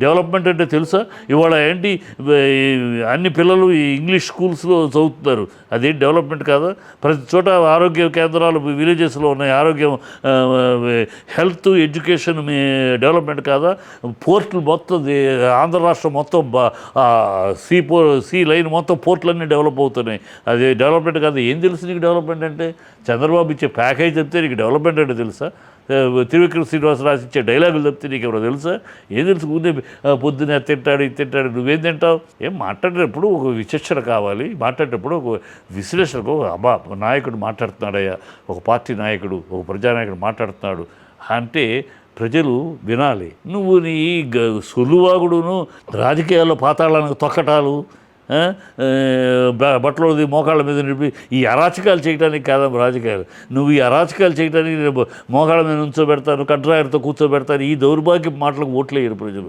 Development అంటే తెలుసా? ఇవాళ ఏంటి అన్ని పిల్లలు ఈ ఇంగ్లీష్ స్కూల్స్లో చదువుతున్నారు. అదేంటి డెవలప్మెంట్ కాదా? ప్రతి చోట ఆరోగ్య కేంద్రాలు విలేజెస్లో ఉన్నాయి. ఆరోగ్యం, హెల్త్, ఎడ్యుకేషన్ డెవలప్మెంట్ కాదా? పోర్టులు మొత్తం ఆంధ్ర రాష్ట్రం మొత్తం సీ లైన్ మొత్తం పోర్టులన్నీ డెవలప్ అవుతున్నాయి. అది డెవలప్మెంట్ కాదు. ఏం తెలుసు నీకు డెవలప్మెంట్ అంటే? చంద్రబాబు ఇచ్చే ప్యాకేజ్ చెప్తే నీకు డెవలప్మెంట్ అంటే తెలుసా? త్రివిక్రమ శ్రీనివాస రాసిచ్చే డైలాగులు తప్పితే నీకు ఎవరో తెలుసా? ఏం తెలుసు? ముందే పొద్దున్న తింటాడు, ఇది తింటాడు, నువ్వేం తింటావు? ఏం మాట్లాడేటప్పుడు ఒక విచక్షణ కావాలి. మాట్లాడేటప్పుడు ఒక విశ్లేషణకు అబ్బా నాయకుడు మాట్లాడుతున్నాడయ్యా, ఒక పార్టీ నాయకుడు, ఒక ప్రజానాయకుడు మాట్లాడుతున్నాడు అంటే ప్రజలు వినాలి. నువ్వు నీ సులువాగుడును రాజకీయాల్లో పాతాళానికి తొక్కటాలు, బట్టలది మోకాళ్ళ మీద నిలిపి ఈ అరాచకాలు చేయడానికి కాదమ్మా రాజకీయాలు. నువ్వు ఈ అరాచకాలు చేయడానికి మోకాళ్ళ మీద నుంచోబెడతాను, కడ్రాయర్తో కూర్చోబెడతాను, ఈ దౌర్భాగ్య మాటలకు ఓట్లేయరు ప్రజలు.